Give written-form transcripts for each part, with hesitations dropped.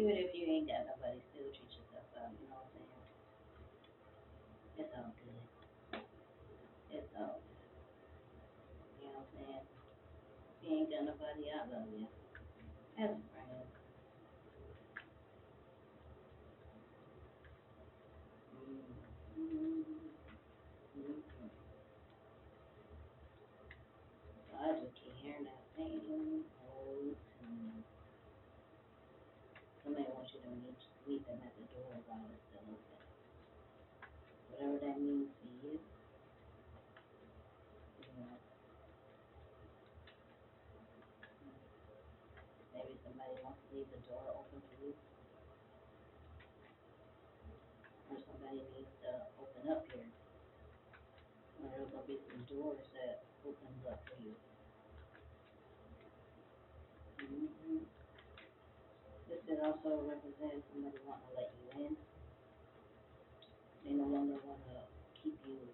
Even if you ain't got nobody, still treat yourself out. You know what I'm saying? It's all good. It's all good. You know what I'm saying? If you ain't got nobody, I love you. As a friend. Mm-hmm. Mm-hmm. So I just keep hearing that same old tune. Somebody wants you to meet them at the door while it's still open. Whatever that means to you, you know, maybe somebody wants to leave the door open for you, or somebody needs to open up here, or there's gonna be some doors that opens up for you. Mm-hmm. This could also represent somebody wanting to let you in. They no longer want to keep you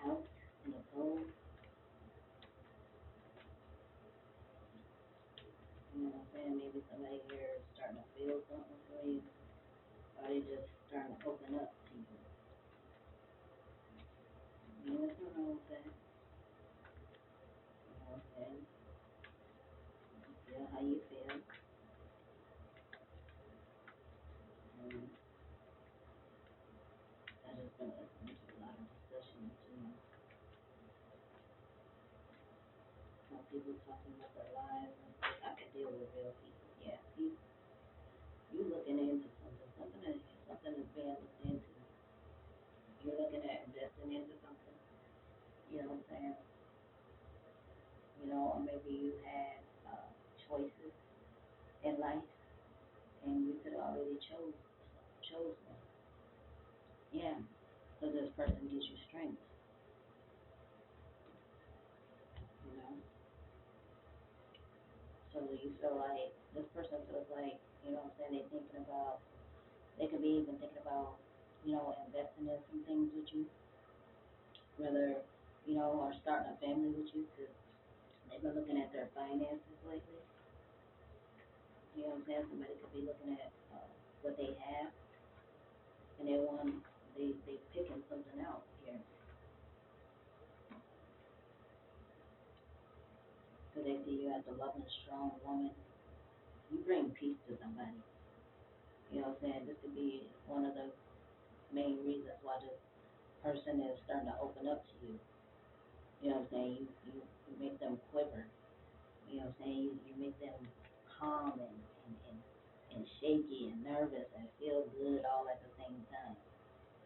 out in the cold. You know what I'm saying? Maybe somebody here is starting to feel something for you, or they just starting to open up to you. You know, nothing wrong with that. You know what I'm saying? Feel how you feel. I just been listening to a lot of discussions, how people talking about their lives and stuff. I can deal with real people. Yeah, you looking into something, something is being looked into. You're looking at investing into something. You know what I'm saying? You know, or maybe you had choices in life, and you could have already chose one. Yeah, so this person gives you strength. You know, so you feel like this person feels like, you know what I'm saying, they could be even thinking about, investing in some things with you, whether, or starting a family with you, because they've been looking at their finances lately. You know what I'm saying? Somebody could be looking at what they have, and they picking something out here, because they see you as a loving, strong woman. You bring peace to somebody. You know what I'm saying? This could be one of the main reasons why this person is starting to open up to you. You know what I'm saying? You make them quiver. You know what I'm saying? You make them calm and shaky and nervous and feel good all at the same time.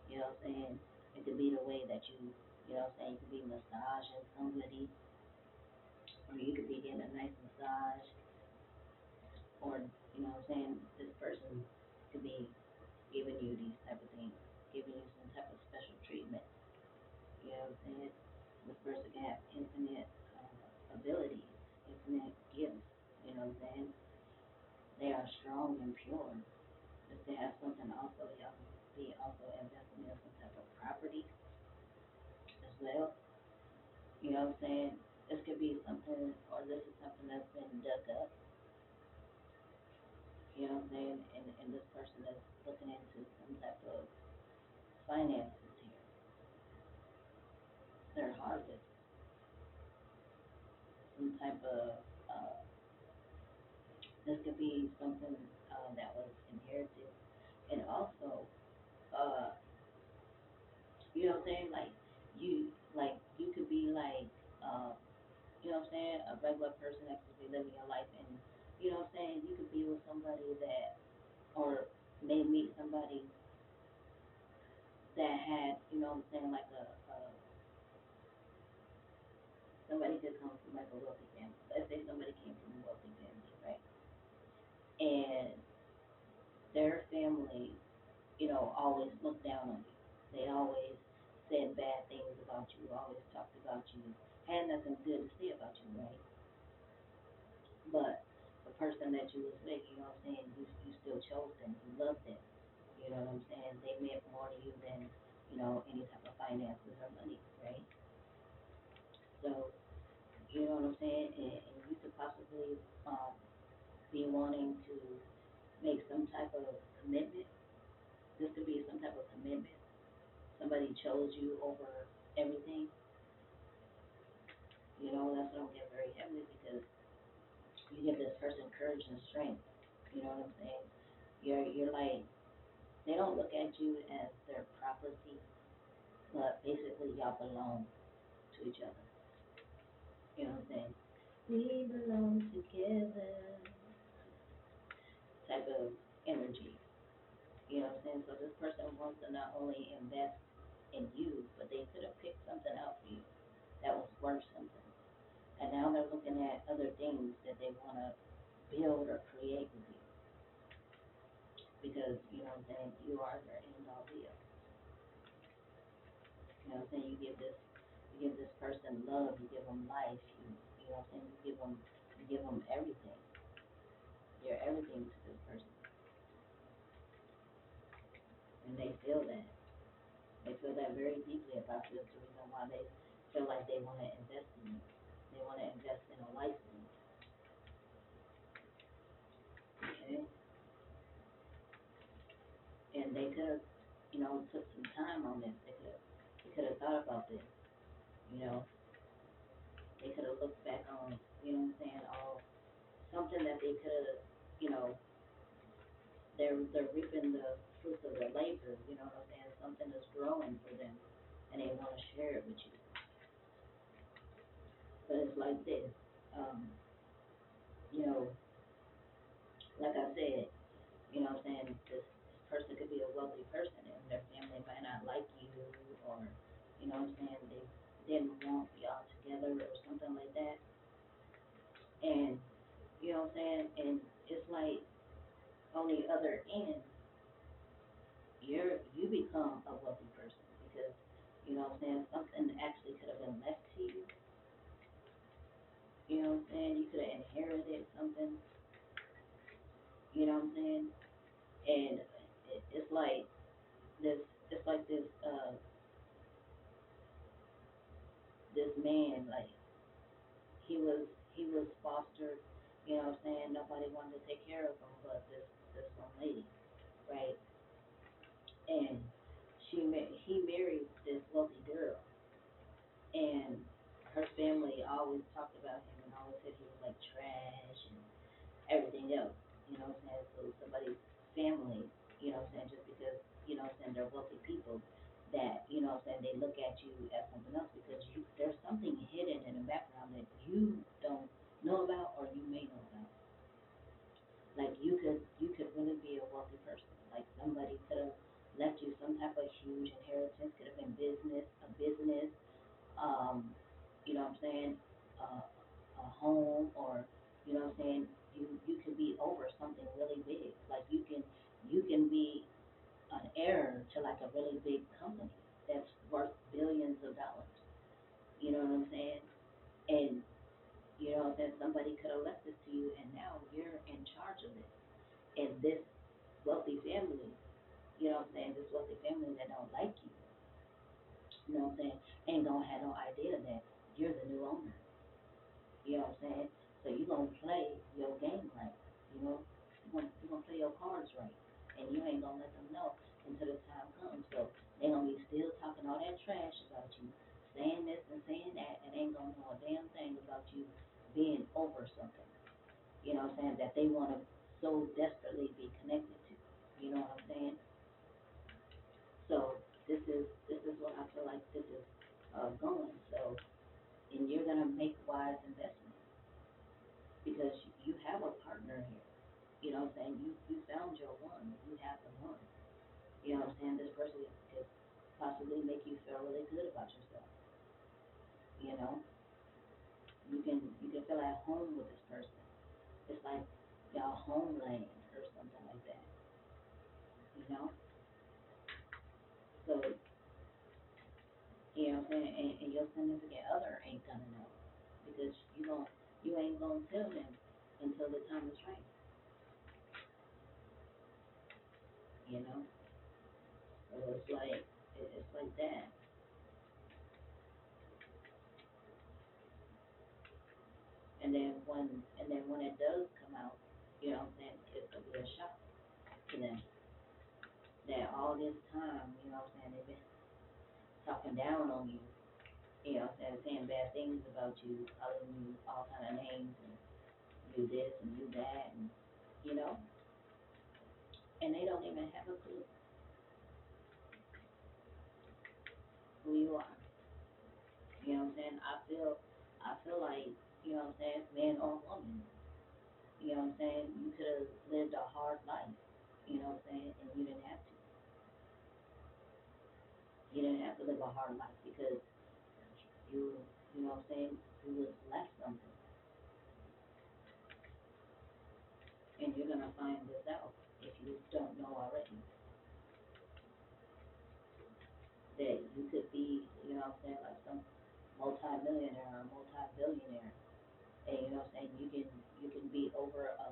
You know what I'm saying? It could be the way that you know what I'm saying? You could be massaging somebody, or you could be getting a nice massage, or, you know what I'm saying? This person could be giving you these type of things, giving you some type of special treatment. You know what I'm saying? This person can have infinite abilities, infinite gifts. You know what I'm saying? They are strong and pure. If they have something also, y'all can be also investing in some type of property as well. You know what I'm saying? This could be something, or this is something that's been dug up. You know what I'm saying? And this person is looking into some type of finances here. Their harvest, some type of this could be something that was inherited, and also, uh, you know what I'm saying? You could be like, uh, you know what I'm saying? A regular person that could be living your life, and you know what I'm saying? You could be with somebody that, or may meet somebody that had, you know what I'm saying, like somebody could come from like a wealthy family. Let's say somebody came from a wealthy family, right? And their family, always looked down on you. They always said bad things about you, always talked about you, had nothing good to say about you, right? But the person that you was with, you know what I'm saying, you still chose them, you loved them. You know what I'm saying? They meant more to you than, any type of finances or money, right? So, you know what I'm saying? And you could possibly be wanting to make some type of commitment. This could be some type of commitment. Somebody chose you over everything. You know, that's what I'm getting very heavily because you give this person courage and strength. You know what I'm saying? You're like they don't look at you as their property, but basically y'all belong to each other. You know what I'm saying? We belong together type of energy. You know what I'm saying? So this person wants to not only invest in you, but they could have picked something out for you that was worth something. And now they're looking at other things that they want to build or create with you. Because, you know what I'm saying, you are their end all be all. You know what I'm saying? You give this person love, you give them life, you know what I'm saying? You give them everything. You're everything to this person. And they feel that. They feel that very deeply about you. It's the reason why they feel like they want to invest in you. They want to invest in a life in you. Okay? And they could have, you know, took some time on this. They could have thought about this. You know, they could have looked back on, you know what I'm saying, all something that they could have, you know, they're reaping the fruits of their labor. You know what I'm saying? Something is growing for them, and they want to share it with you. But it's like this. Um, you know, like I said, you know what I'm saying, this person could be a wealthy person and their family might not like you or, you know what I'm saying, they didn't want y'all together or something like that. And, you know what I'm saying, and it's like on the other end, you become a wealthy person because, you know what I'm saying, something actually could have been left to you. You know what I'm saying? You could have inherited something, you know what I'm saying? And it's like this it's like this man, like he was fostered, you know what I'm saying? Nobody wanted to take care of him but this one lady, right? And he married this wealthy girl, and her family always talked about him and always said he was like trash and everything else, you know what I'm saying? So somebody's family, you know what I'm saying, just because, you know what I'm saying, they're wealthy people that, you know what I'm saying, they look at you as something else because there's something hidden in the background that you don't know about or you may know about. Like you could really be a wealthy person. Like somebody could have left you some type of huge inheritance, could have been business, um, you know what I'm saying, a home, or you know what I'm saying, you can be over something really big. Like you can be an heir to like a really big company that's worth billions of dollars. You know what I'm saying? And you know that somebody could have left this to you, and now you're in charge of it. And this wealthy family, you know what I'm saying, this wealthy family that don't like you know what I'm saying, ain't gonna have no idea that you're the new owner. You know what I'm saying? So you're gonna play your game right. You know, you're gonna play your cards right, and you ain't gonna let them know until the time comes. So they're gonna be still talking all that trash about you, saying this and saying that, and ain't gonna know a damn thing about you being over something. You know what I'm saying? That they want to so desperately be connected to. You know what I'm saying? So this is what I feel like this is going. So and you're gonna make wise investments because you have a partner here. You know what I'm saying? You found your one. You have the one. You know what I'm saying? This person could possibly make you feel really good about yourself. You know, you can feel at home with this person. It's like y'all homeland or something like that. You know, so you know what I'm saying? And your significant other ain't gonna know because you ain't gonna tell them until the time is right. You know, so it's like that. And then when it does come out, you know what I'm saying, it's gonna be a shock. to them that all this time, you know what I'm saying, they've been talking down on you, you know what I'm saying bad things about you, calling you all kind of names and do this and do that, and you know, and they don't even have a clue who you are. You know what I'm saying? I feel like, you know what I'm saying, man or woman, you know what I'm saying, you could have lived a hard life, you know what I'm saying, and you didn't have to. You didn't have to live a hard life because you, you know what I'm saying, you was left something, and you're gonna find this out if you don't know already that you could be, you know what I'm saying, like some multi-millionaire or multi-billionaire, and you know what I'm saying, you can be over a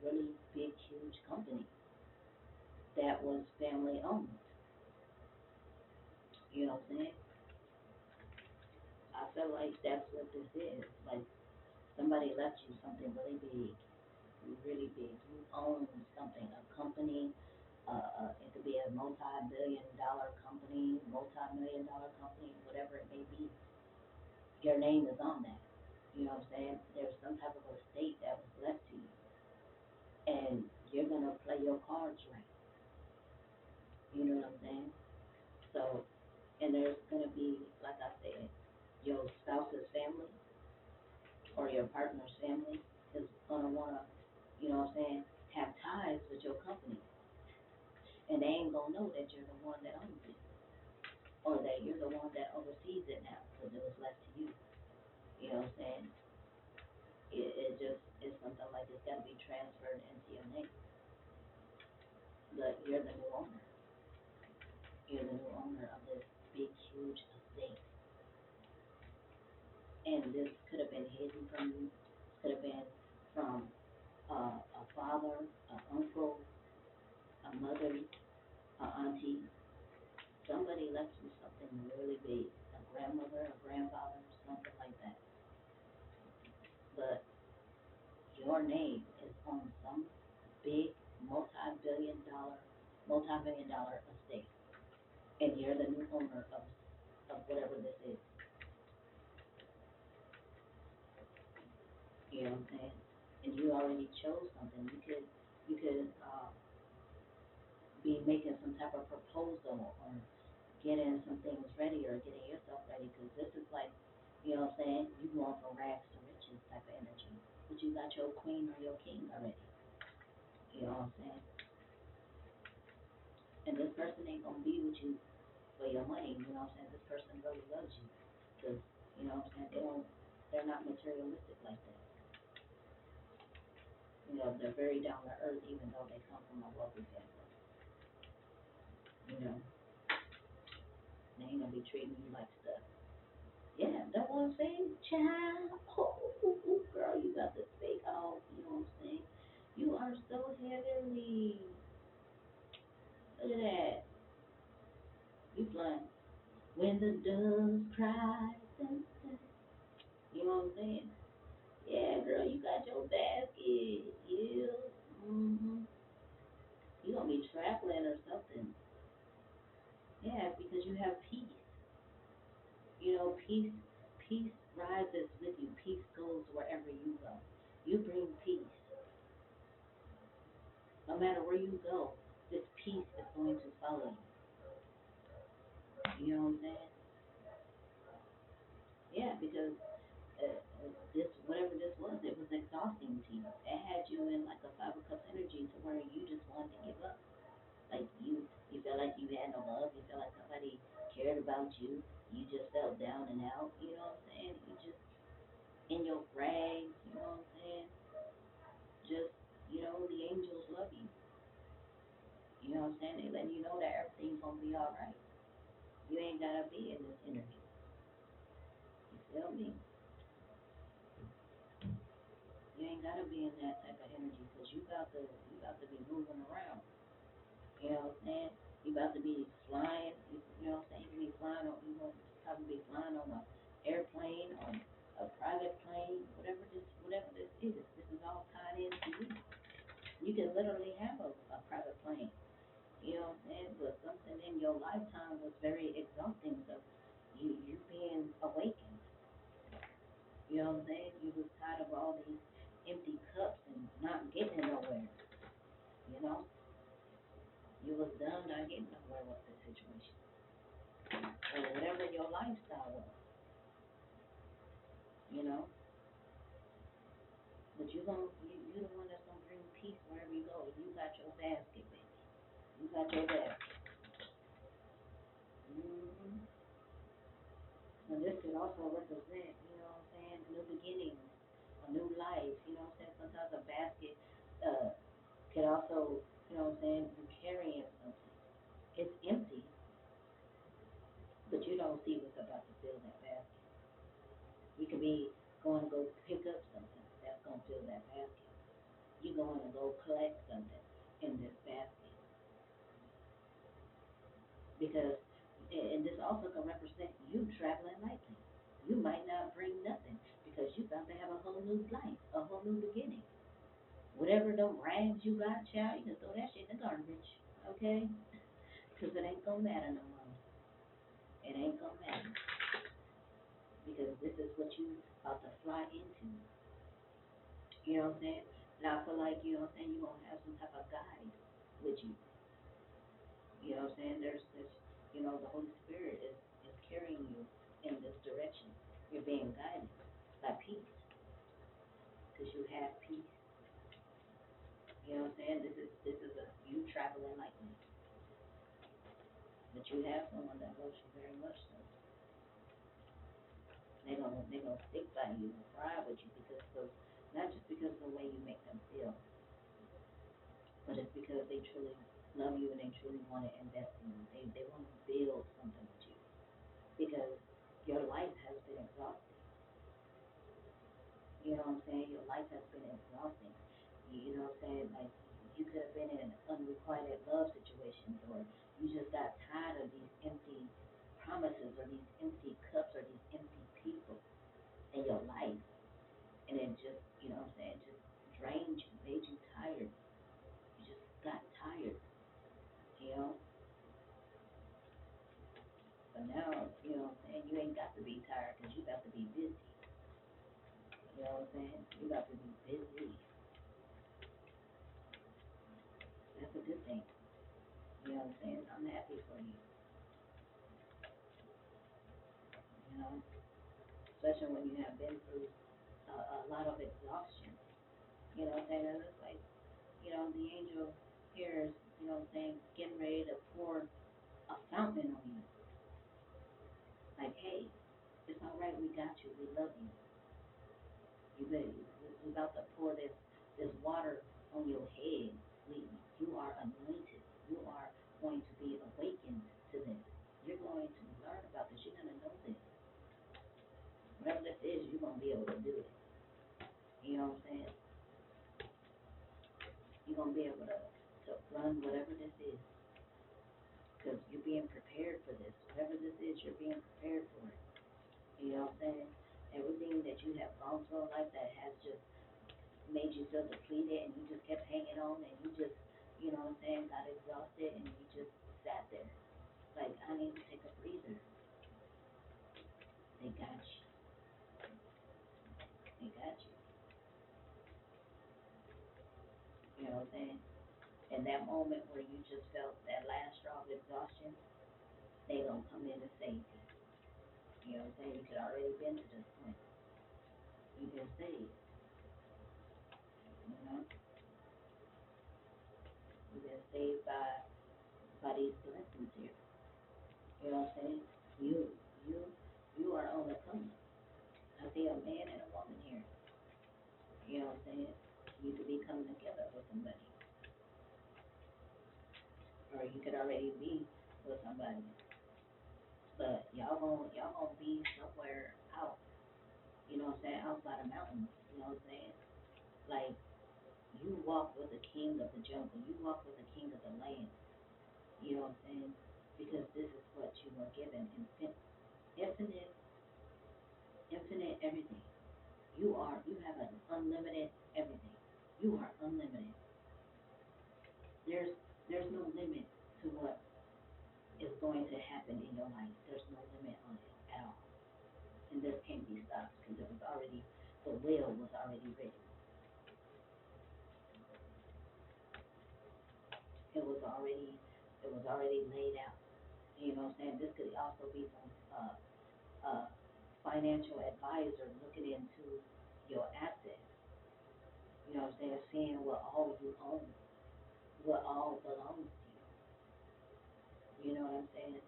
really big, huge company that was family owned. You know what I'm saying? I feel like that's what this is. Like somebody left you something really big, really big. You own something, a company. It could be a multi-billion-dollar company, multi-million-dollar company, whatever it may be. Your name is on that. You know what I'm saying? There's some type of estate that was left to you, and you're gonna play your cards right. You know what I'm saying? So, and there's gonna be, like I said, your spouse's family or your partner's family is gonna wanna, you know what I'm saying, have ties with your company, and they ain't gonna know that you're the one that owns it, or that you're the one that oversees it now, because it was left to you. You know what I'm saying? It just is something like it's gotta be transferred into your name, but you're the new owner. You're the new owner of this big, huge estate, and this could have been hidden from you. Could have been from a father, an uncle, a mother, a auntie. Somebody left you something really big, a grandmother, a grandfather, something like that. But your name is on some big multi-million dollar estate, and you're the new owner of whatever this is. You know what I'm saying? And you already chose something. You could be making some type of proposal or getting some things ready or getting yourself ready, because this is like, you know what I'm saying, you going from rags to riches type of energy, but you got your queen or your king already. You know what I'm saying? And this person ain't gonna be with you for your money. You know what I'm saying? This person really loves you, because you know what I'm saying, they're not materialistic like that. You know, they're very down to earth, even though they come from a wealthy family. You know, they ain't gonna be treating you like stuff. Yeah, that's what I'm saying, child. Oh, girl, you got the fake off. You know what I'm saying? You are so heavenly. Look at that. You flying. When the doves cry. Dun, dun. You know what I'm saying? Yeah, girl, you got your basket. Yeah. Mm-hmm. You gonna be traveling or something. Yeah, because you have peace. You know, peace rises with you. Peace goes wherever you go. You bring peace. No matter where you go, this peace is going to follow you. You know what I'm saying? Yeah, because this, whatever this was, it was exhausting to you. It had you in like a five of cups energy to where you just wanted to give up. Like you felt like you had no love. You felt like nobody cared about you. You just felt down and out. You know what I'm saying? You just in your rags. You know what I'm saying? Just, you know, the angels love you. You know what I'm saying? They letting you know that everything's gonna be all right. You ain't gotta be in this energy. You feel me? You ain't gotta be in that type of energy, because you about to be moving around. You know what I'm saying? You about to be flying. You know what I'm saying? You be flying on. You gonna probably be flying on an airplane or a private plane. Whatever this is. This is all tied into you. You can literally have a You know what I'm saying? You was tired of all these empty cups and not getting nowhere. You know, you was done not getting nowhere with the situation or whatever your lifestyle was. You know, but you the one that's gonna bring peace wherever you go. You got your basket, baby. You got your basket. Mm-hmm. And this could also represent, you know what I'm saying, new beginnings, a new life. You know what I'm saying? Sometimes a basket uh, could also, you know what I'm saying, you carrying something. It's empty, but you don't see what's about to fill that basket. You could be going to go pick up something that's going to fill that basket. You're going to go collect something in this basket because, and this also can represent you traveling lightly. You might not bring nothing because you about to have a whole new life, a whole new beginning. Whatever the rags you got, child, you can throw that shit in the garbage, okay? Because it ain't gonna matter no more. It ain't gonna matter because this is what you about to fly into. You know what I'm saying? And I feel like, you know what I'm saying, you're gonna have some type of guide with you. You know what I'm saying? There's you know, the Holy Spirit is carrying you in this direction. You're being guided by peace because you have peace. You know what I'm saying? This is a you traveling like me, but you have someone that loves you very much. So they gonna stick by you and ride with you because of not just because of the way you make them feel, but it's because they truly love you and they truly want to invest in you. They want to build something with you because your life has been exhausting. You know what I'm saying? Your life has been exhausting. You know what I'm saying? Like you could have been in unrequited love situations, or you just got tired of these empty promises, or these empty cups, or these empty people in your life, and it just, you know what I'm saying, just drained you, made you tired. You just got tired, you know. But now, you know what I'm saying, you ain't got to be tired because you got to be busy. You know what I'm saying? You got to be busy. That's a good thing. You know what I'm saying? I'm happy for you. You know, especially when you have been through a lot of exhaustion. You know what I'm saying? And it's like, you know, the angel here is, you know what I'm saying, getting ready to pour a fountain on you. Like, hey, it's all right. We got you. We love you. We about to pour this water on your head. You are anointed. You are going to be awakened to this. You're going to learn about this. You're going to know this. Whatever this is, you're going to be able to do it. You know what I'm saying? You're going to be able to run whatever this is because you're being prepared for this. Whatever this is, you're being prepared for it. You know what I'm saying? Everything that you have gone through in life that has just made you feel depleted and you just kept hanging on and you just, you know what I'm saying, got exhausted and you just sat there. Like, I need to take a breather. They got you. They got you. You know what I'm saying? In that moment where you just felt that last straw of exhaustion, they gonna come in and save you. You know what I'm saying? You could already been to this point. You've been saved. You know? You've been saved by these blessings here. You know what I'm saying? You you you are on the come. I see a man and a woman here. You know what I'm saying? You could be coming together with somebody, or you could already be with somebody. But y'all gonna be somewhere out. You know what I'm saying? Outside of mountains. You know what I'm saying? Like you walk with the king of the jungle. You walk with the king of the land. You know what I'm saying? Because this is what you were given. Infinite, infinite everything. You have an unlimited everything. You are unlimited. There's there's no limit to what is going to happen in your life. There's no limit on it at all. And this can't be stopped because it was already the will was already written. It was already laid out. You know what I'm saying? This could also be some financial advisor looking into your assets. You know what I'm saying? Seeing what all you own, what all belongs to you. You know what I'm saying?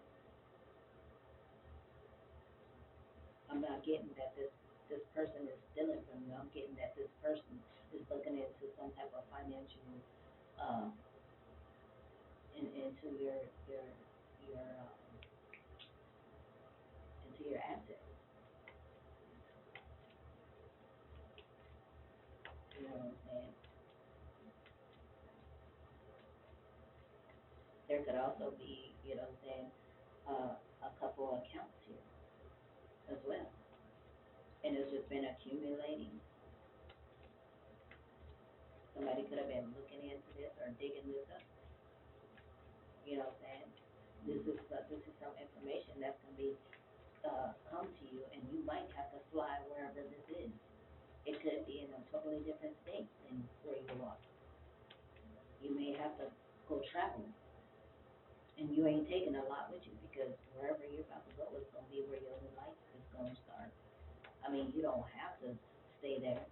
I'm not getting that this person is stealing from you. I'm getting that this person is looking into some type of financial uh into your into your assets. You know what I'm saying? There could also be, you know what I'm saying, a couple accounts here as well. And it's just been accumulating. Somebody could have been looking into this or digging this up. You know what I'm saying? This is some information that's gonna be come to you, and you might have to fly wherever this is. It could be in a totally different state than where you are. You may have to go travel, and you ain't taking a lot with you because wherever you're about to go is gonna be where your new life is gonna start. I mean, you don't have to stay there.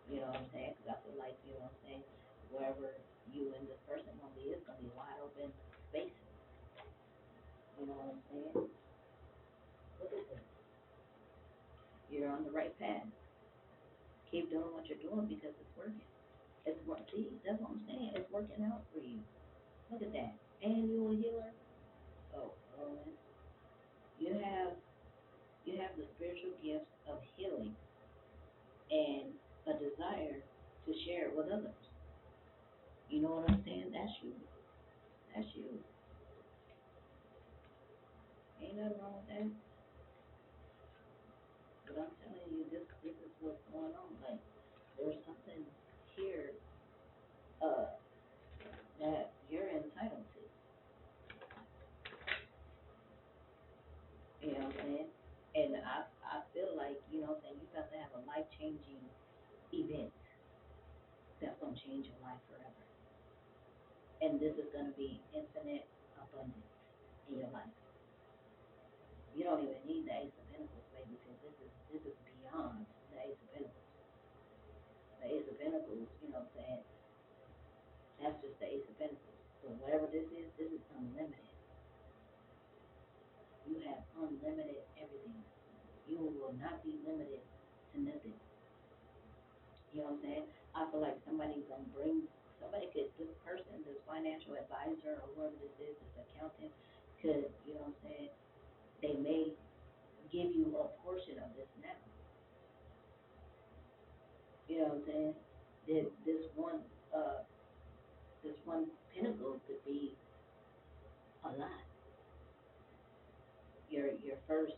You know what I'm saying? Because I feel like, you know what I'm saying, wherever you and this person gonna be is gonna be wide open spaces. You know what I'm saying? Look at this. You're on the right path. Keep doing what you're doing because it's working. It's working. See, that's what I'm saying. It's working out for you. Look at that. Annual healer. Oh, man. You have the spiritual gifts of healing and a desire to share it with others. You know what I'm saying? That's you. That's you. Ain't nothing wrong with that. But I'm telling you, this is what's going on. Like, there's something here that you're entitled to. You know what I'm saying? And I feel like, you know what I'm saying, you got to have a life changing event that's gonna change your life forever. And this is gonna be infinite abundance in your life. You don't even need the Ace of Pentacles, baby, because this is beyond the Ace of Pentacles. The Ace of Pentacles, you know what I'm saying, that's just the Ace of Pentacles. So whatever this is unlimited. You have unlimited everything. You will not be limited to nothing. You know what I'm saying? I feel like this person, this financial advisor or whoever this is, this accountant, could, you know what I'm saying, they may give you a portion of this now. You know what I'm saying? This one, uh, this one pinnacle could be a lot. Your first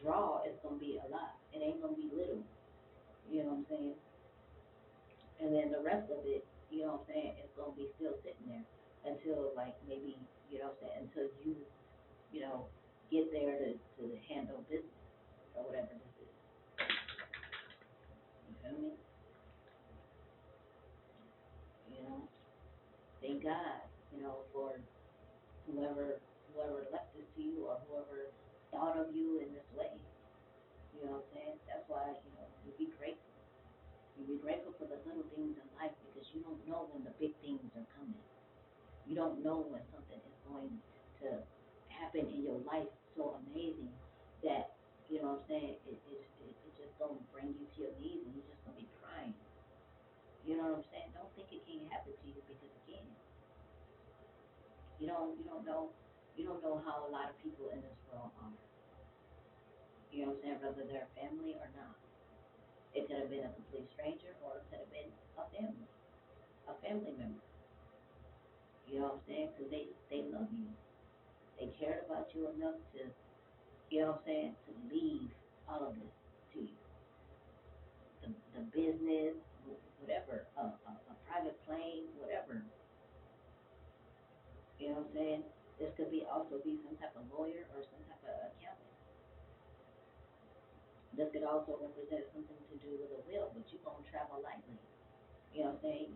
draw is gonna be a lot. It ain't gonna be little. You know what I'm saying? And then the rest of it, you know what I'm saying, is gonna be still sitting there until like maybe, you know what I'm saying, until you know, get there to handle business or whatever this is. You feel me? You know? Thank God, you know, for whoever left this to you or whoever thought of you in this way. You know what I'm saying? That's why, you know, you be grateful. You be grateful for the little things in life because you don't know when the big things are coming. You don't know when something is going to happen in your life so amazing that, you know what I'm saying, it just gonna bring you to your knees and you're just gonna be crying. You know what I'm saying? Don't think it can't happen to you because it can. You don't know how a lot of people in this world are. You know what I'm saying? Whether they're family or not. It could have been a complete stranger or it could have been a family member. You know what I'm saying? Because they love you. They cared about you enough to, you know what I'm saying, to leave all of this to you. The business, whatever, a private plane, whatever. You know what I'm saying? This could be also be some type of lawyer or some type of accountant. This could also represent something to do with a will, but you gonna travel lightly. You know what I'm saying?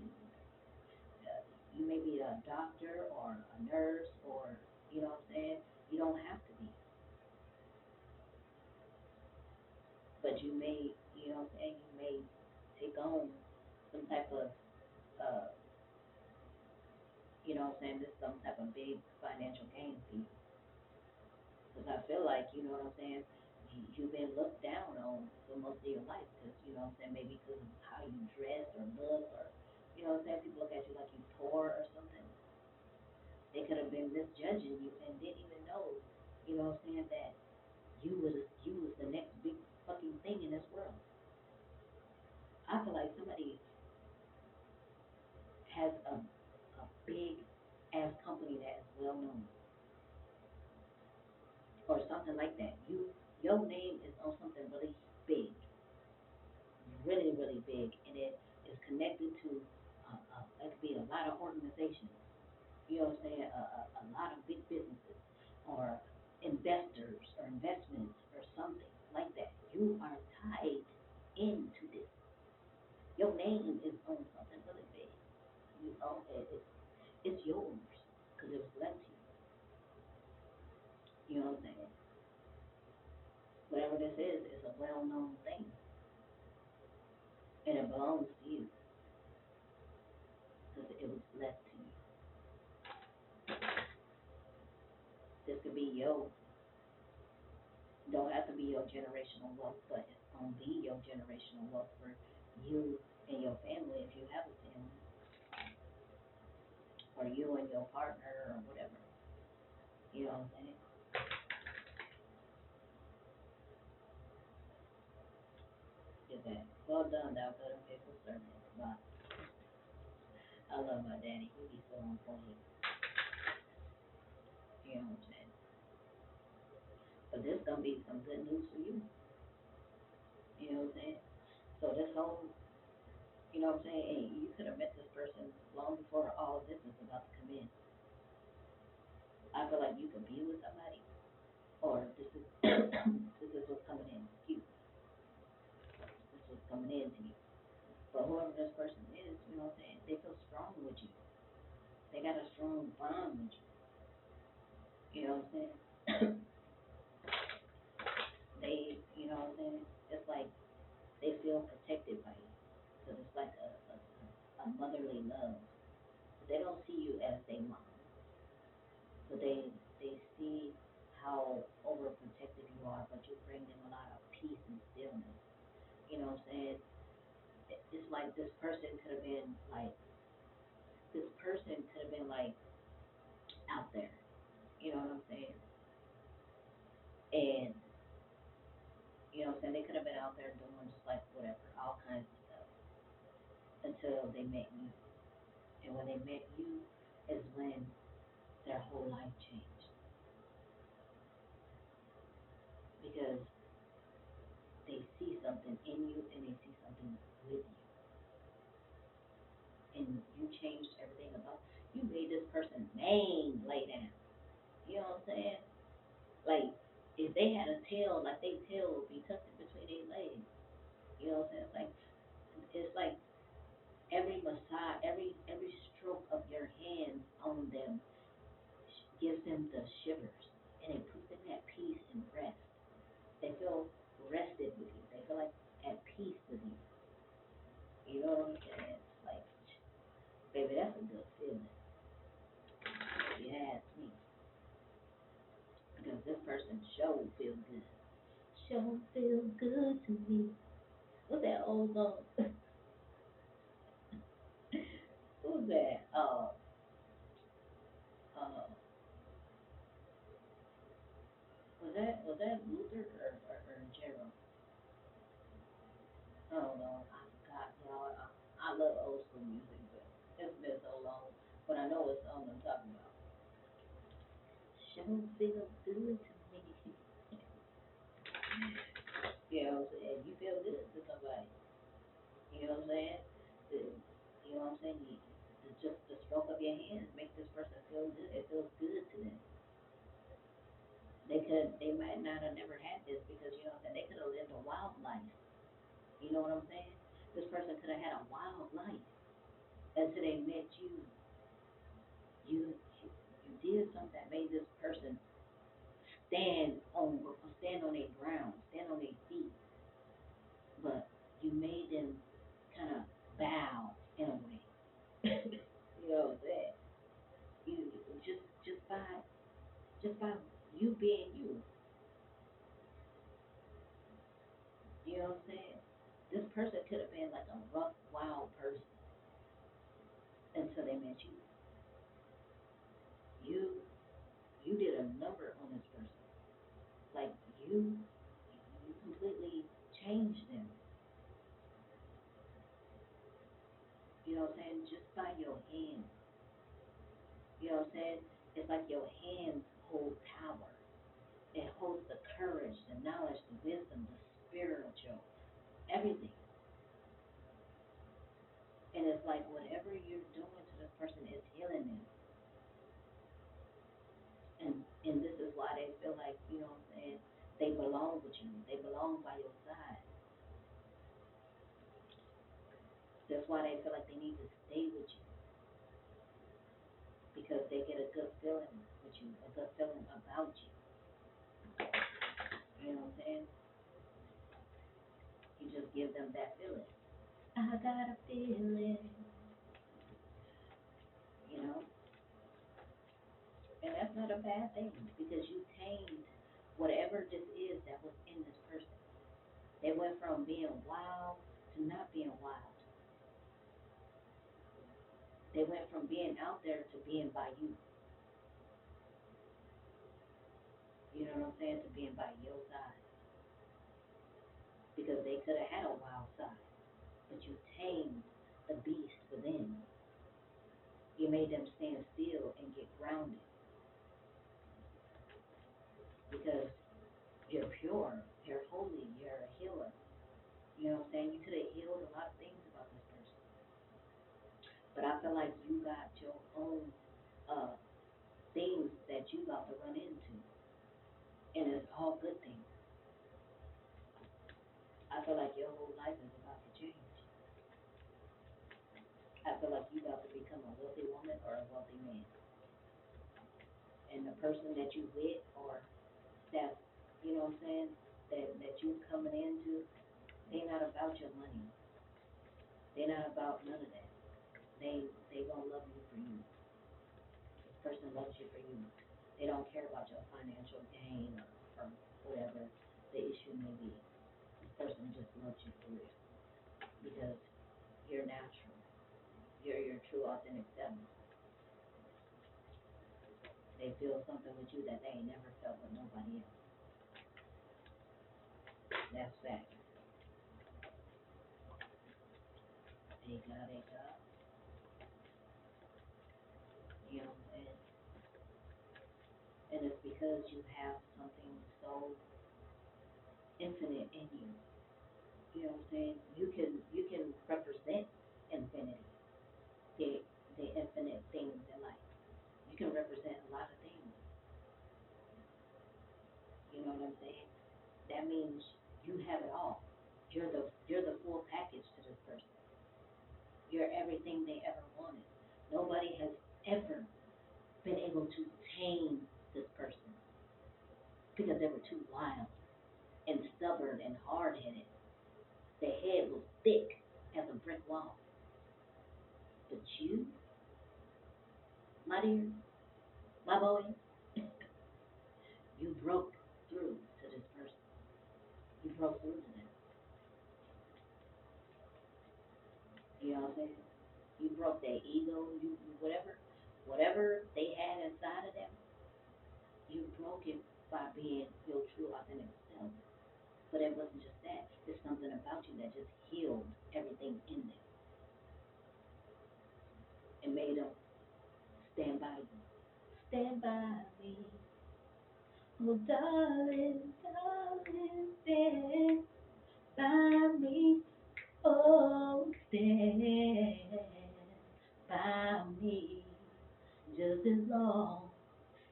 Uh, you may be a doctor or a nurse or, you know what I'm saying? You don't have to be, but you may, you know what I'm saying? You may take on some type of, uh, you know what I'm saying? This some type of big financial gain for you. Because I feel like, you know what I'm saying? You've been looked down on for most of your life because, you know what I'm saying? Maybe because of how you dress or look or, you know what I'm saying? People look at you like you poor or something. They could have been misjudging you and didn't even know, you know what I'm saying, that you was the next big fucking thing in this world. I feel like somebody has a big ass company that is well known or something like that. Your name is on something really big, really really big, and it is connected to it could be a lot of organizations. You know what I'm saying? A lot of big businesses or investors or investments or something like that. You are tied into this. Your name is on something really big. You own it. It's yours because it was left to you. You know what I'm saying? Whatever this is a well-known thing, and it belongs to you because it was left to you. This could be your, don't have to be your generational wealth, but it's gonna be your generational wealth for you and your family if you have a family, or you and your partner or whatever. You know what I'm saying? Get that. Well done, thou good and faithful servant. But I love my daddy. He be so on point. You know what I'm saying? But this gonna be some good news for you. You know what I'm saying? So this whole, you know what I'm saying? And you could have met this person long before all of this is about to come in. I feel like you could be with somebody, or this is this is what's coming in. You, this is what's coming in to you. But whoever this person is, you know what I'm saying? They feel strong with you. They got a strong bond with you. You know what I'm saying? They, you know what I'm saying? It's like they feel protected by you. Because it's like a motherly love. They don't see you as their mom, but they see how overprotective you are, but you bring them a lot of peace and stillness. You know what I'm saying? It's like this person could have been like out there. You know what I'm saying? And you know what I'm saying? They could have been out there doing just like whatever, all kinds of stuff until they met you. And when they met you is when their whole life changed because they see something in you and they see something with you, and you changed everything about. You made this person's name lay down. You know what I'm saying? Like if they had a tail, like their tail would be tucked in between their legs. You know what I'm saying? It's like every massage, every stroke of your hands on them gives them the shivers, and it puts them at peace and rest. They feel rested with you. They feel like at peace with you. You know what I'm saying? It's like, baby, that's a good feeling. If you ask me, because this person show feel good. Show feel good to me. What's that old song? Who's that? Uh, was that Luther or Gerald? I don't know. I forgot, y'all. I love old school music, but it's been so long. But I know what song I'm talking about. Show feel good to me. You know what I'm saying? You feel good to somebody. You know what I'm saying? You know what I'm saying? Just the stroke of your hands make this person feel good. It feels good to them. they might not have never had this because you know what I'm saying, they could have lived a wild life. You know what I'm saying? This person could have had a wild life until they met you. You did something that made this person stand on their ground, stand on their feet, but you made them kind of bow in a way. You know what I'm saying? You just by just by you being you. You know what I'm saying? This person could have been like a rough, wild person until they met you. You you did a number on this person. Like you completely changed them. You know what I'm saying? Just by your hands. You know what I'm saying? It's like your hands hold power. It holds the courage, the knowledge, the wisdom, the spiritual, everything. And it's like whatever you're doing to this person is healing them. And this is why they feel like, you know what I'm saying, they belong with you. They belong by your side. That's why they feel like they need to stay with you because they get a good feeling with you, a good feeling about you. You know what I'm saying? You just give them that feeling. I got a feeling, you know, and that's not a bad thing because you tamed whatever this is that was in this person. They went from being wild to not being wild. They went from being out there to being by you. You know what I'm saying? To being by your side. Because they could have had a wild side, but you tamed the beast within. You made them stand still and get grounded because you're pure, you're holy, you're a healer. You know what I'm saying? You could have healed a lot of things about this person. But I feel like you got your own uh, things that you about to run into. And it's all good things. I feel like your whole life is about to change. I feel like you about to become a wealthy woman or a wealthy man. And the person that you with or that, you know what I'm saying, that you coming into, they not about your money. They not about none of that. They gonna love you for you. This person loves you for you. They don't care about your financial gain or whatever the issue may be. This person just loves you for real because you're natural. You're your true authentic self. They feel something with you that they ain't never felt with nobody else. That's fact. They got, you know what I'm saying? And it's because you have something so infinite in you. You know what I'm saying? You can represent infinity, the the infinite things in life. You can represent a lot of things. You know what I'm saying? That means you have it all. You're the full package to this person. You're everything they ever wanted. Nobody has ever been able to tame this person because they were too wild and stubborn and hard headed. Their head was thick as a brick wall. But you, my dear, my boy, you broke through to this person. You broke through to them. You know what I'm saying? You broke their ego. Whatever they had inside of them, you broke it by being your true authentic self. But it wasn't just that. It's something about you that just healed everything in them and made them stand by you. Stand by me. Oh, darling, darling, stand by me. Oh, stand by me. Just as long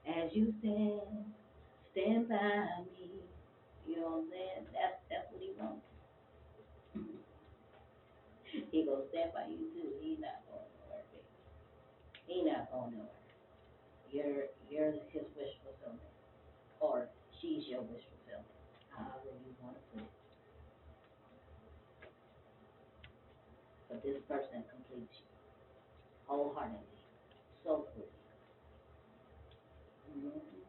as you stand by me. You know what I'm saying? That's what he wants. He gonna stand by you too. He not going nowhere, baby. He not going nowhere. You're his wish fulfillment, or she's your wish fulfillment. However you want to put it. But this person completes you wholeheartedly, so fully. Mm-hmm.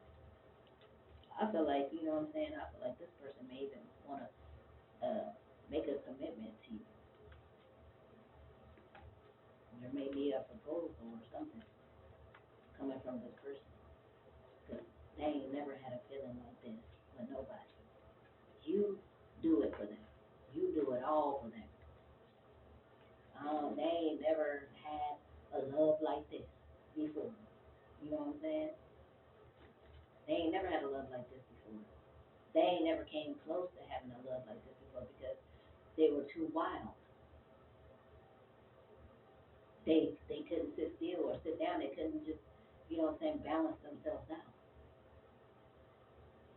I feel like, you know what I'm saying? I feel like this person may even want to make a commitment to you. There may be a proposal or something coming from this person. Because they ain't never had a feeling like this with nobody. You do it for them. You do it all for them. They ain't never had a love like this before. You know what I'm saying? They ain't never had a love like this before. They ain't never came close to having a love like this before because they were too wild. They couldn't sit still or sit down. They couldn't just, you know what I'm saying, balance themselves out.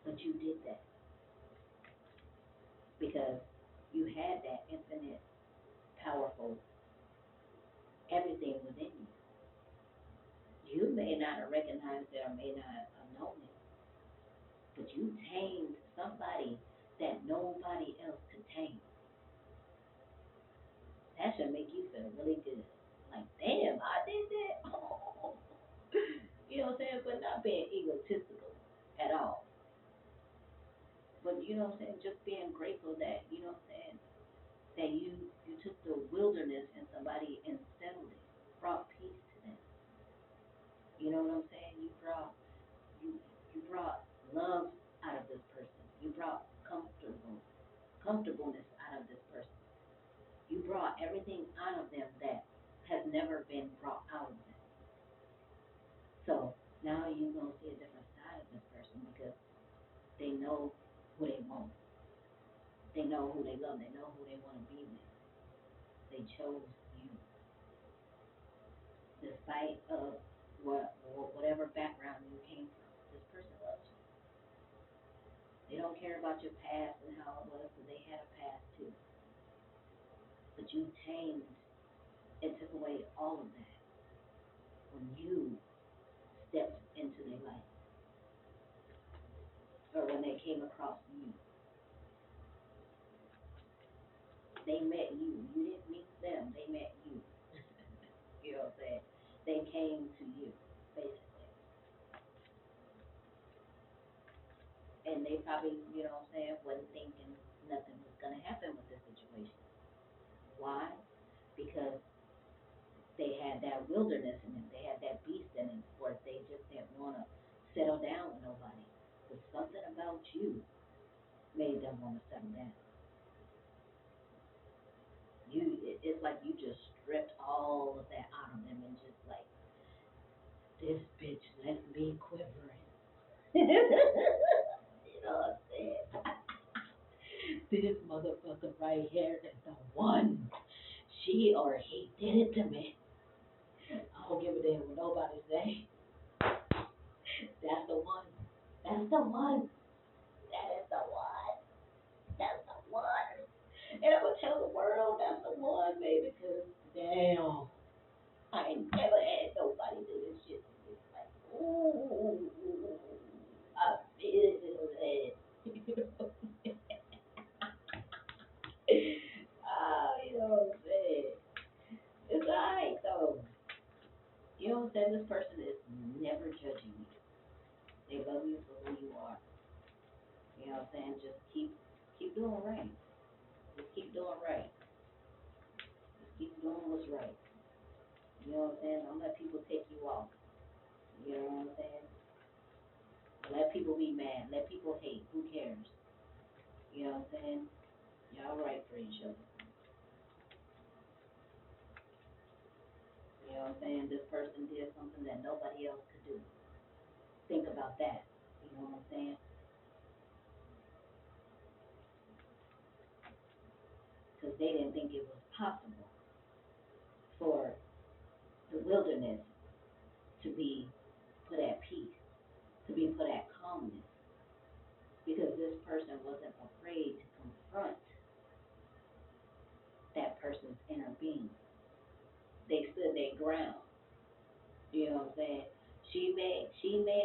But you did that because you had that infinite, powerful everything within you. You may not have recognized it or may not have known it, but you tamed somebody that nobody else could tame. That should make you feel really good. Like, damn, I did that. Oh. You know what I'm saying? But not being egotistical at all. But you know what I'm saying? Just being grateful that, you know what I'm saying, that you took the wilderness in somebody and settled it, brought peace to them. You know what I'm saying? You brought love out of this person. You brought comfortableness out of this person. You brought everything out of them that has never been brought out of them. So now you're gonna see a different side of this person because they know who they want. They know who they love. They know who they want to be with. They chose you, despite of whatever background you came from. This person loves you. They don't care about your past and how it was, because they had a past too. But you tamed and took away all of that when you stepped into their life, or when they came across you. They met you. You didn't meet them. They met you. You know what I'm saying? They came to you, basically. And they probably, you know what I'm saying, wasn't thinking nothing was going to happen with this situation. Why? Because they had that wilderness in them. They had that beast in them, or they just didn't want to settle down with nobody. But something about you made them want to settle down. It's like you just stripped all of that out of them and just like, this bitch left me quivering. You know what I'm saying? This motherfucker right here is the one. She or he did it to me. I don't give a damn what nobody say. That's the one. That's the one. That is the one. That's the one. And I'm gonna tell the world that's the one, baby, because damn, I ain't never had nobody do this shit to me. Like, ooh, I feel it. Ah, you know what I'm saying? It's alright though. You know what I'm saying? This person is never judging you. They love you for who you are. You know what I'm saying? Just keep doing right. Just keep doing right. Just keep doing what's right. You know what I'm saying? Don't let people take you off. You know what I'm saying? Let people be mad. Let people hate. Who cares? You know what I'm saying? Y'all right for each other. You know what I'm saying? This person did something that nobody else could do. Think about that. You know what I'm saying? Because they didn't think it was possible for the wilderness to be put at peace, to be put at calmness. person wasn't afraid to confront that person's inner being. They stood their ground. You know what I'm saying?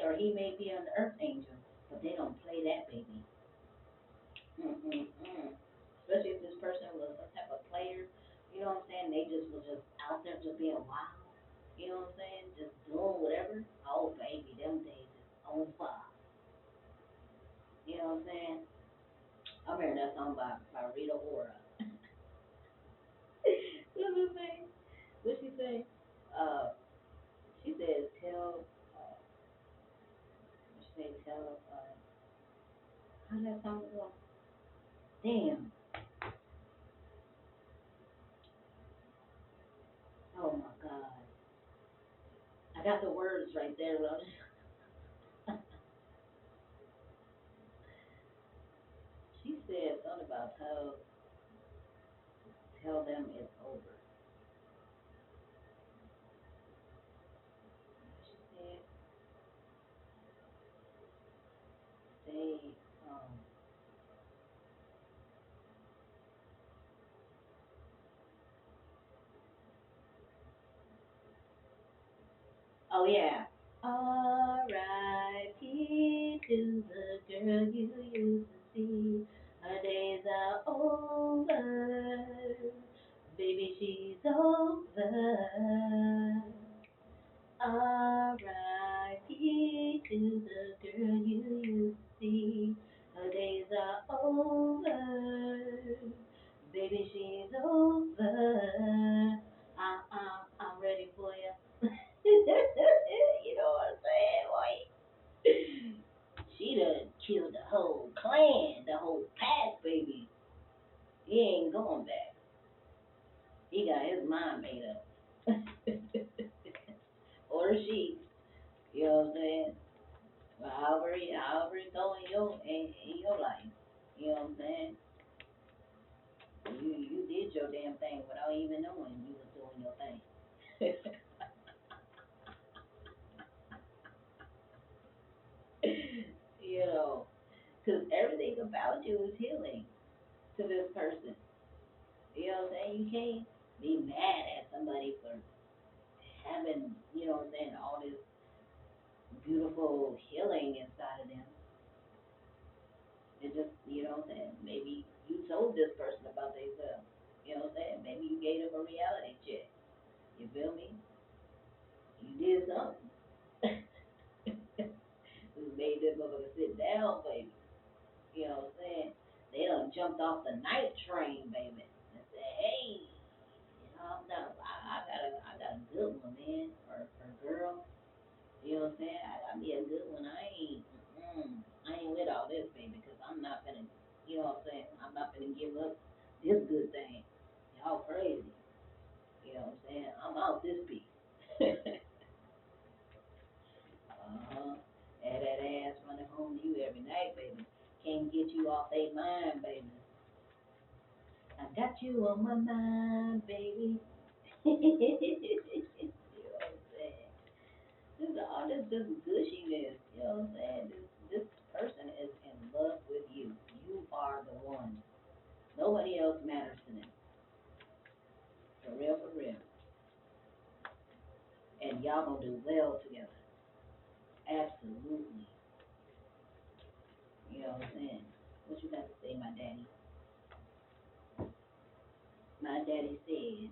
Or he may be an earth angel, but they don't play that baby. Mm-mm-mm. Especially if this person was some type of player, you know what I'm saying? They just was just out there just being wild. You know what I'm saying? Just doing whatever. Oh baby, them days is over. You know what I'm saying? I'm hearing that song by Rita Ora. What's her name? What she say? Uh, she says what she say? How that song go? Damn. Oh my God. I got the words right there. She said something about tell them it's over. She said say um oh yeah. R.I.P. to the girl you used to see. Her days are over. Baby, she's over. R.I.P. to the girl you used to see. Her days are over. Baby, she's over. I'm ready for you. You know what I'm saying, boy? She done killed the whole clan, the whole pack, baby. He ain't going back. He got his mind made up. Or she, you know what I'm saying? However it go in your life. You know what I'm saying? You did your damn thing without even knowing you was doing your thing. You know, because everything about you is healing to this person. You know what I'm saying? You can't be mad at somebody for having, you know what I'm saying, all this beautiful healing inside of them. It just, you know what I'm saying? Maybe you told this person about themselves. You know what I'm saying? Maybe you gave them a reality check. You feel me? You did something. You made this motherfucker sit down, baby. You know what I'm saying? They done jumped off the night train, baby, and said, hey, you know, I got a good one, man, or girl. You know what I'm saying? I got me a good one. I ain't with all this, baby, because I'm not gonna, you know what I'm saying? I'm not gonna give up this good thing. Y'all crazy. You know what I'm saying? I'm out this piece. Uh-huh. Had that ass running home to you every night, baby. Can't get you off their mind, baby. I got you on my mind, baby. You know what I'm saying? This is all this gushiness. You know what I'm saying? This person is in love with you. You are the one. Nobody else matters to them. For real, for real. And y'all gonna do well together. Absolutely. You know what I'm saying? What you got to say, my daddy? My daddy said.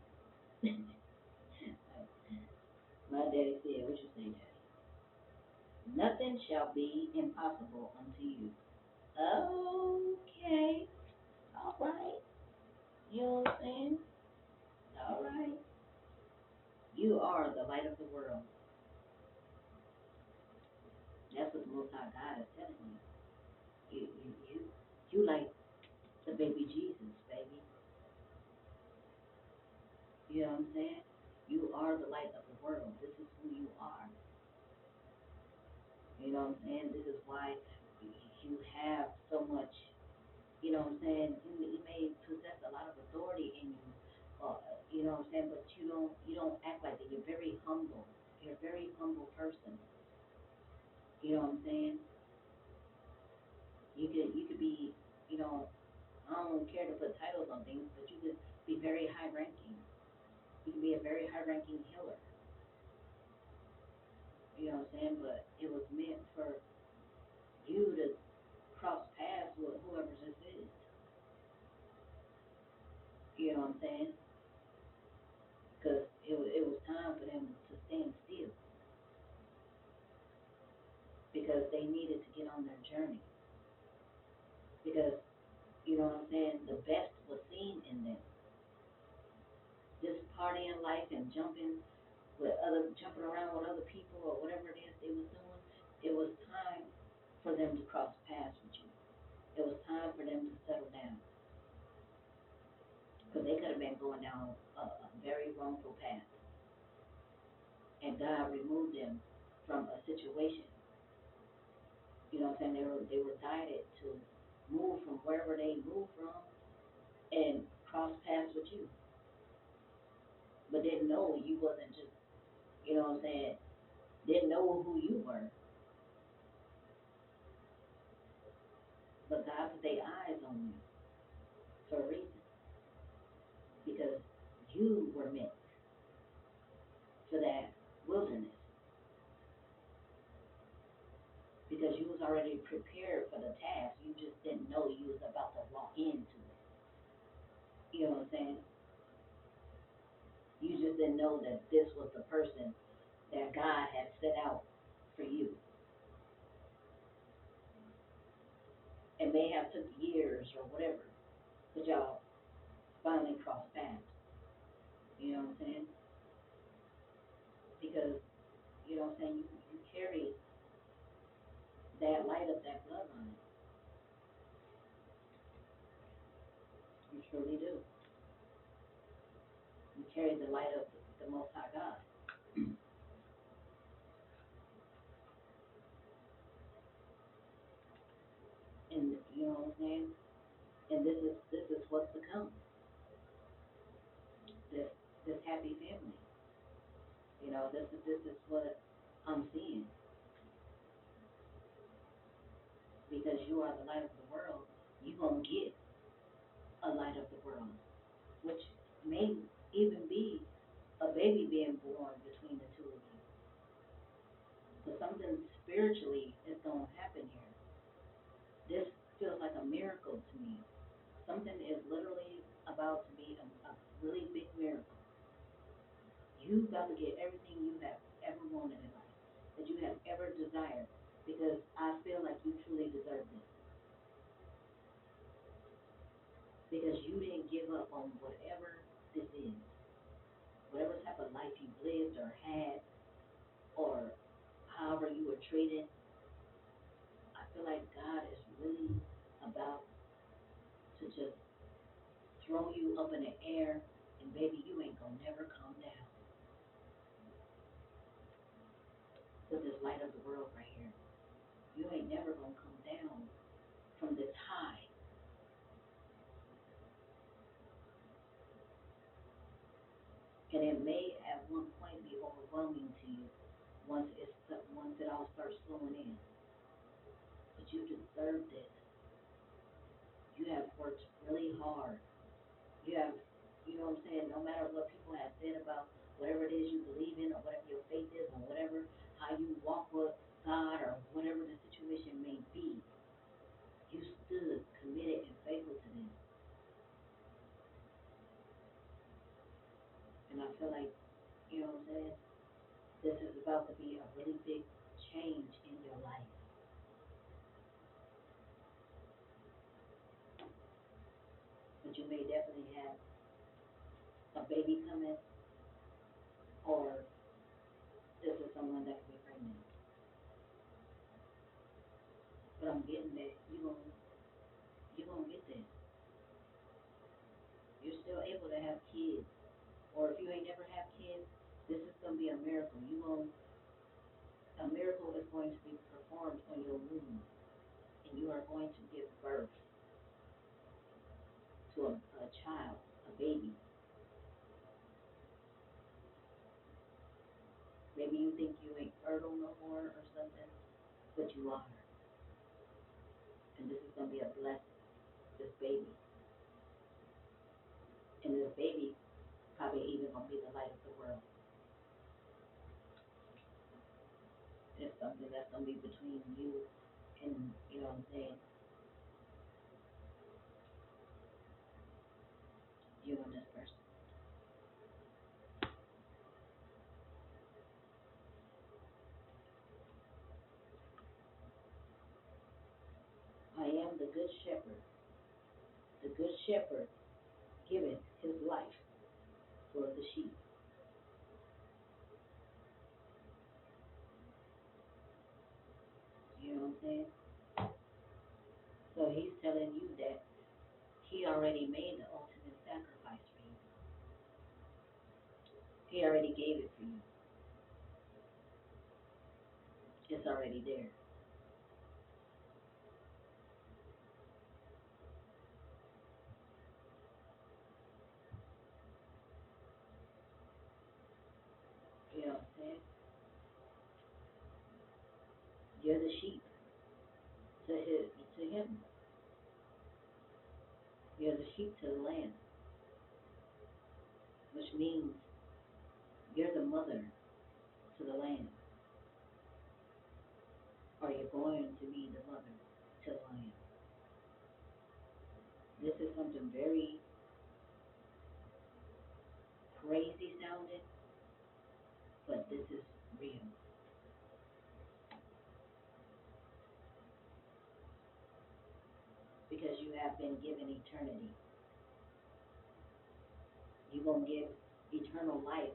My daddy said, what you say, daddy? Nothing shall be impossible unto you. Okay. All right. You know what I'm saying? All right. You are the light of the world. That's what the Most High God is telling you. You like the baby Jesus, baby. You know what I'm saying? You are the light of the world. This is who you are. You know what I'm saying? This is why you have so much. You know what I'm saying? You may possess a lot of authority in you. You know what I'm saying? But you don't act like it. You're very humble. You're a very humble person. You know what I'm saying? You could be, you know, I don't care to put titles on things, but you could be very high ranking. You could be a very high ranking healer. You know what I'm saying? But it was meant for you to cross paths with whoever this is. You know what I'm saying? Because it was time for them to stand still because they needed to get on their journey. Because, you know what I'm saying, the best was seen in them. This partying life and jumping around with other people or whatever it is they was doing, it was time for them to cross paths with you. It was time for them to settle down because they could have been going down a very wrongful path, and God removed them from a situation. You know what I'm saying? They were guided to move from wherever they moved from and cross paths with you, but didn't know you wasn't just, you know what I'm saying, didn't know who you were, but God put their eyes on you for a reason because you were meant for that wilderness because you was already prepared for the task. You just didn't know you was about to walk into it. You know what I'm saying? You just didn't know that this was the person that God had set out for you. It may have took years or whatever, but y'all finally crossed paths. You know what I'm saying? Because, you know what I'm saying, you carry that light of that bloodline. You truly do. You carry the light of the Most High God. And you know what I'm saying? And this is what's to come. This this happy family. You know, this is what I'm seeing. Because you are the light of the world, you gonna get a light of the world, which may even be a baby being born between the two of you. So something spiritually is gonna happen here. This feels like a miracle to me. Something is literally about to be a really big miracle. You about to get everything you have ever wanted in life, that you have ever desired, because I feel like you truly deserve this. Because you didn't give up on whatever this is, whatever type of life you lived or had, or however you were treated. I feel like God is really about to just throw you up in the air, and baby, you ain't gonna never come down with this light of the world right here. You ain't never gonna come down from this high. And it may at one point be overwhelming to you once it all starts flowing in. But you deserve this. You have worked really hard. You have, you know what I'm saying, no matter what people have said about whatever it is you believe in or whatever your faith is or whatever, how you walk with God or whatever the situation may be, you stood committed and faithful to them. And I feel like, you know what I'm saying, this is about to be a really big change in your life. But you may definitely have a baby coming, or this is someone that can be pregnant. But I'm getting that you gonna get this. You're still able to have kids, or if you ain't never have kids, this is gonna be a miracle. A miracle is going to be performed on your womb, and you are going to give birth to a child, a baby. Maybe you think you ain't fertile no more or something, but you are. And this is gonna be a blessing. This baby, and this baby probably even gonna be the light of the world. It's something that's gonna be between you and you know what I'm saying, you and this person. I am the good shepherd. The good shepherd giveth his life for the sheep. You know what I'm saying? So he's telling you that he already made the ultimate sacrifice for you. He already gave it for you. It's already there. You know what I'm saying? You're the sheep to him. You're the sheep to the lamb, which means you're the mother to the lamb, or you're going to be the mother to the lamb. This is something very crazy sounding, but this is real because you have been given eternity. You're going to give eternal life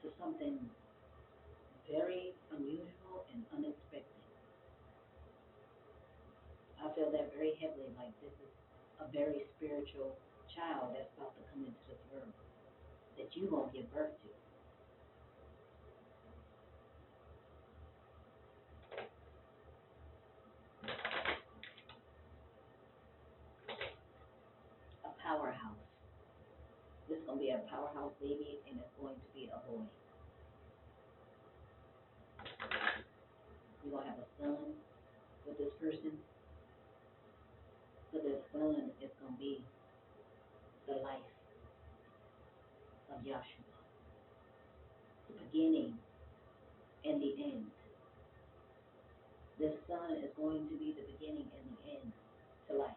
to something very unusual and unexpected. I feel that very heavily, like this is a very spiritual child that's about to come into this world that you're going to give birth to. A powerhouse. This is going to be a powerhouse baby, and it's going to be a boy. You're going to have a son with this person, but this son is going to be the life of Yahshua, the beginning and the end. This son is going to be the beginning and the end to life.